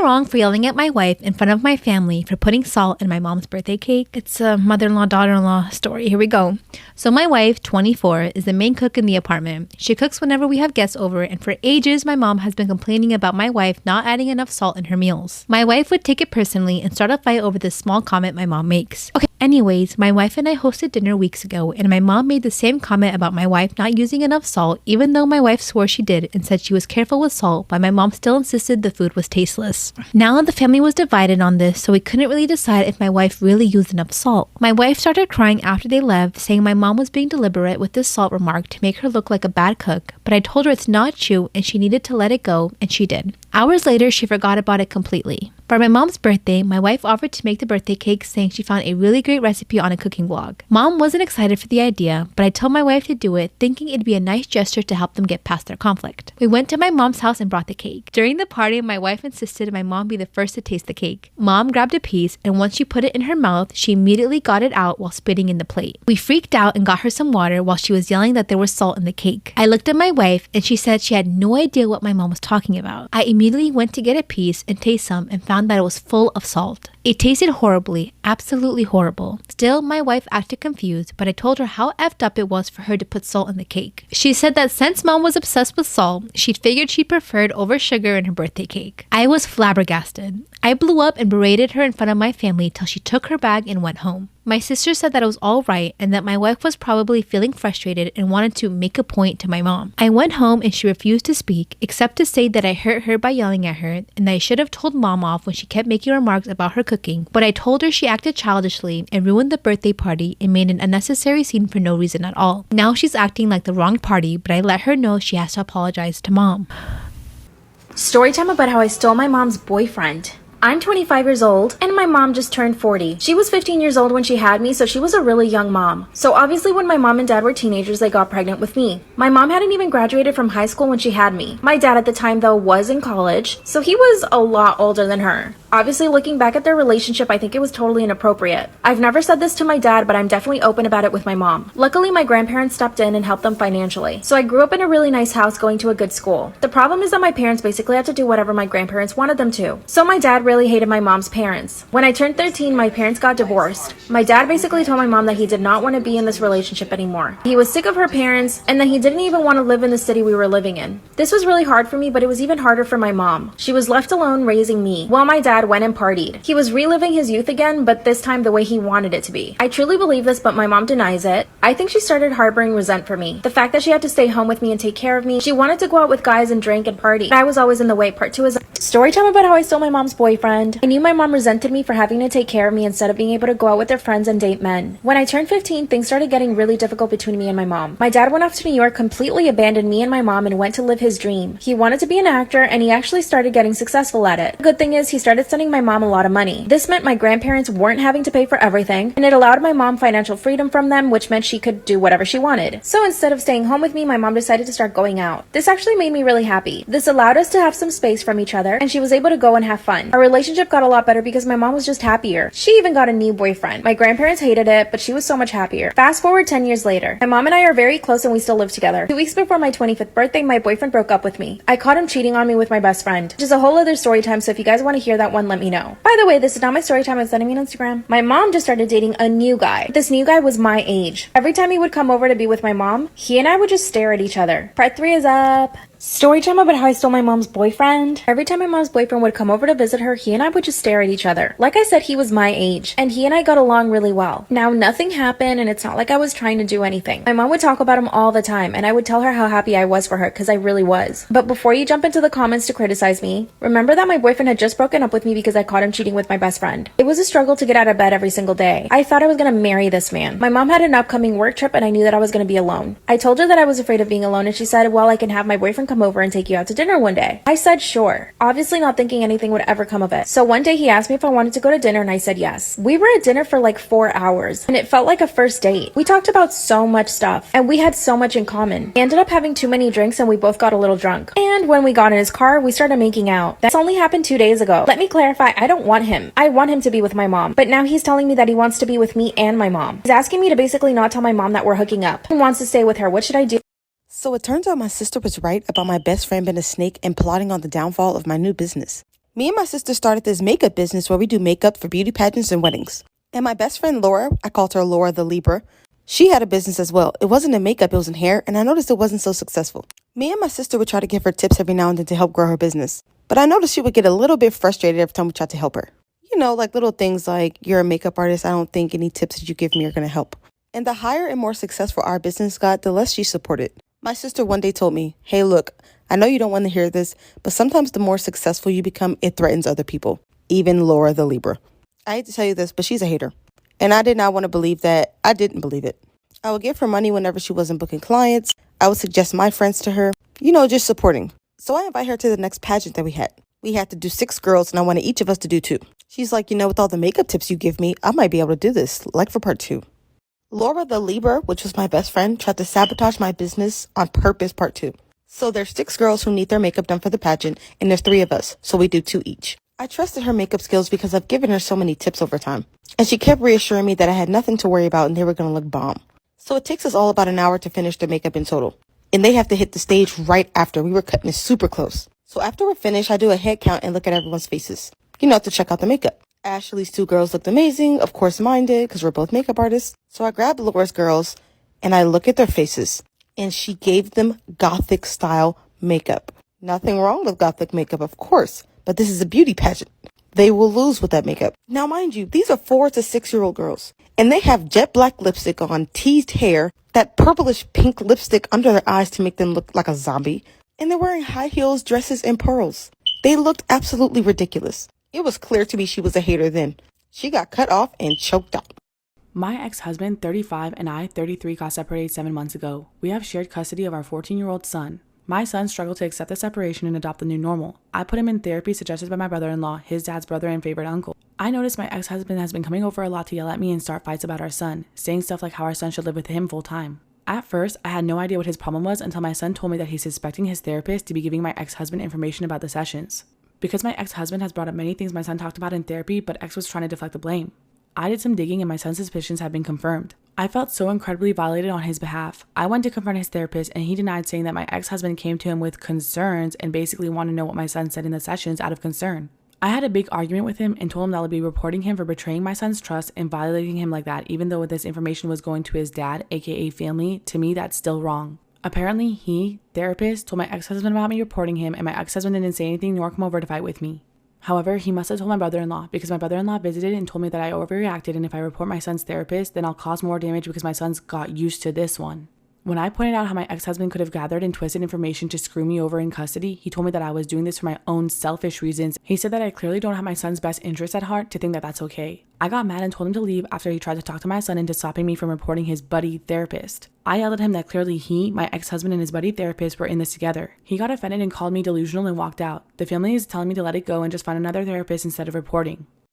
wrong for yelling at my wife in front of my family for putting salt in my mom's birthday cake? It's a mother-in-law, daughter-in-law story. Here we go. So my wife, 24, is the main cook in the apartment. She cooks whenever we have guests over, and for ages, my mom has been complaining about my wife not adding enough salt in her meals. My wife would take it personally and start a fight over this small comment my mom makes. Okay, anyways, my wife and I hosted dinner weeks ago, and my mom made the same comment about my wife not using enough salt, even though my wife swore she did and said she was careful with salt, but my mom still insisted the food was tasteless. Now the family was divided on this, so we couldn't really decide if my wife really used enough salt. My wife started crying after they left, saying my mom was being deliberate with this salt remark to make her look like a bad cook, but I told her it's not true and she needed to let it go, and she did. Hours later, she forgot about it completely. For my mom's birthday, my wife offered to make the birthday cake, saying she found a really great recipe on a cooking blog. Mom wasn't excited for the idea, but I told my wife to do it, thinking it'd be a nice gesture to help them get past their conflict. We went to my mom's house and brought the cake. During the party, my wife insisted my mom be the first to taste the cake. Mom grabbed a piece, and once she put it in her mouth, she immediately got it out while spitting in the plate. We freaked out and got her some water while she was yelling that there was salt in the cake. I looked at my wife, and she said she had no idea what my mom was talking about. I immediately went to get a piece and taste some and found that it was full of salt. It tasted horribly, absolutely horrible. Still, my wife acted confused, but I told her how effed up it was for her to put salt in the cake. She said that since mom was obsessed with salt, she'd figured she preferred over sugar in her birthday cake. I was flabbergasted. I blew up and berated her in front of my family till she took her bag and went home. My sister said that it was all right and that my wife was probably feeling frustrated and wanted to make a point to my mom. I went home and she refused to speak, except to say that I hurt her by yelling at her and that I should have told mom off when she kept making remarks about her cooking, but I told her she acted childishly and ruined the birthday party and made an unnecessary scene for no reason at all. Now she's acting like the wrong party, but I let her know she has to apologize to mom. Storytime about how I stole my mom's boyfriend. I'm 25 years old, and my mom just turned 40. She was 15 years old when she had me, so she was a really young mom. So obviously when my mom and dad were teenagers, they got pregnant with me. My mom hadn't even graduated from high school when she had me. My dad at the time, though, was in college, so he was a lot older than her. Obviously, looking back at their relationship, I think it was totally inappropriate. I've never said this to my dad, but I'm definitely open about it with my mom. Luckily, my grandparents stepped in and helped them financially. So I grew up in a really nice house going to a good school. The problem is that my parents basically had to do whatever my grandparents wanted them to. So my dad really hated my mom's parents. When I turned 13, my parents got divorced. My dad basically told my mom that he did not want to be in this relationship anymore. He was sick of her parents, and that he didn't even want to live in the city we were living in. This was really hard for me, but it was even harder for my mom. She was left alone raising me, while my dad went and partied. He was reliving his youth again, but this time the way he wanted it to be. I truly believe this, but my mom denies it. I think she started harboring resent for me. The fact that she had to stay home with me and take care of me. She wanted to go out with guys and drink and party. I was always in the way. Part 2 is story time about how I stole my mom's boyfriend. I knew my mom resented me for having to take care of me instead of being able to go out with her friends and date men. When I turned 15, things started getting really difficult between me and my mom. My dad went off to New York, completely abandoned me and my mom, and went to live his dream. He wanted to be an actor, and he actually started getting successful at it. The good thing is he started sending my mom a lot of money. This meant my grandparents weren't having to pay for everything, and it allowed my mom financial freedom from them, which meant she could do whatever she wanted. So instead of staying home with me, my mom decided to start going out. This actually made me really happy. This allowed us to have some space from each other, and she was able to go and have fun. Our relationship got a lot better because my mom was just happier. She even got a new boyfriend. My grandparents hated it, but she was so much happier. Fast forward 10 years later. My mom and I are very close and we still live together. 2 weeks before my 25th birthday, my boyfriend broke up with me. I caught him cheating on me with my best friend, which is a whole other story time, so if you guys want to hear that one, let me know. By the way, this is not my story time, I'm sending me on Instagram. My mom just started dating a new guy. This new guy was my age. Every time he would come over to be with my mom, he and I would just stare at each other. Part 3 is up. Story time about how I stole my mom's boyfriend. Every time my mom's boyfriend would come over to visit her, he and I would just stare at each other. Like I said, he was my age, and he and I got along really well. Now, nothing happened, and it's not like I was trying to do anything. My mom would talk about him all the time, and I would tell her how happy I was for her, because I really was. But before you jump into the comments to criticize me, remember that my boyfriend had just broken up with me because I caught him cheating with my best friend. It was a struggle to get out of bed every single day. I thought I was gonna marry this man. My mom had an upcoming work trip, and I knew that I was gonna be alone. I told her that I was afraid of being alone, and she said, well, I can have my boyfriend come over and take you out to dinner one day. I said sure, obviously not thinking anything would ever come of it. So one day he asked me if I wanted to go to dinner, and I said yes. We were at dinner for like 4 hours, and it felt like a first date. We talked about so much stuff, and we had so much in common. We ended up having too many drinks, and we both got a little drunk. And when we got in his car, we started making out. That's only happened 2 days ago. Let me clarify, I don't want him. I want him to be with my mom. But now he's telling me that he wants to be with me and my mom. He's asking me to basically not tell my mom that we're hooking up. He wants to stay with her. What should I do? So it turns out my sister was right about my best friend being a snake and plotting on the downfall of my new business. Me and my sister started this makeup business where we do makeup for beauty pageants and weddings. And my best friend Laura, I called her Laura the Libra, she had a business as well. It wasn't in makeup, it was in hair, and I noticed it wasn't so successful. Me and my sister would try to give her tips every now and then to help grow her business. But I noticed she would get a little bit frustrated every time we tried to help her. You know, like little things like, you're a makeup artist, I don't think any tips that you give me are going to help. And the higher and more successful our business got, the less she supported. My sister one day told me, hey, look, I know you don't want to hear this, but sometimes the more successful you become, it threatens other people. Even Laura the Libra. I hate to tell you this, but she's a hater. And I did not want to believe that. I didn't believe it. I would give her money whenever she wasn't booking clients. I would suggest my friends to her, just supporting. So I invite her to the next pageant that we had. We had to do 6 girls, and I wanted each of us to do 2. She's like, with all the makeup tips you give me, I might be able to do this, like for part 2. Laura the Libra, which was my best friend, tried to sabotage my business on purpose part 2. So there's 6 girls who need their makeup done for the pageant, and there's 3 of us, so we do 2 each. I trusted her makeup skills because I've given her so many tips over time. And she kept reassuring me that I had nothing to worry about and they were going to look bomb. So it takes us all about an hour to finish the makeup in total. And they have to hit the stage right after. We were cutting it super close. So after we're finished, I do a head count and look at everyone's faces, to check out the makeup. Ashley's 2 girls looked amazing. Of course mine did, because we're both makeup artists. So I grabbed Laura's girls and I look at their faces. And she gave them gothic style makeup. Nothing wrong with gothic makeup, of course. But this is a beauty pageant. They will lose with that makeup. Now, mind you, these are 4 to 6-year-old girls. And they have jet black lipstick on, teased hair, that purplish pink lipstick under their eyes to make them look like a zombie. And they're wearing high heels, dresses, and pearls. They looked absolutely ridiculous. It was clear to me she was a hater then. She got cut off and choked out. My ex-husband, 35, and I, 33, got separated 7 months ago. We have shared custody of our 14-year-old son. My son struggled to accept the separation and adopt the new normal. I put him in therapy suggested by my brother-in-law, his dad's brother and favorite uncle. I noticed my ex-husband has been coming over a lot to yell at me and start fights about our son, saying stuff like how our son should live with him full time. At first, I had no idea what his problem was until my son told me that he's suspecting his therapist to be giving my ex-husband information about the sessions. Because my ex-husband has brought up many things my son talked about in therapy, but ex was trying to deflect the blame. I did some digging and my son's suspicions have been confirmed. I felt so incredibly violated on his behalf. I went to confront his therapist and he denied, saying that my ex-husband came to him with concerns and basically wanted to know what my son said in the sessions out of concern. I had a big argument with him and told him that I would be reporting him for betraying my son's trust and violating him like that, even though this information was going to his dad, aka family. To me, that's still wrong. Apparently, he, therapist, told my ex-husband about me reporting him, and my ex-husband didn't say anything nor come over to fight with me. However, he must have told my brother-in-law, because my brother-in-law visited and told me that I overreacted, and if I report my son's therapist, then I'll cause more damage because my son's got used to this one. When I pointed out how my ex-husband could have gathered and twisted information to screw me over in custody, he told me that I was doing this for my own selfish reasons. He said that I clearly don't have my son's best interest at heart to think that that's okay. I got mad and told him to leave after he tried to talk to my son into stopping me from reporting his buddy therapist. I yelled at him that clearly he, my ex-husband, and his buddy therapist were in this together. He got offended and called me delusional and walked out. The family is telling me to let it go and just find another therapist instead of reporting.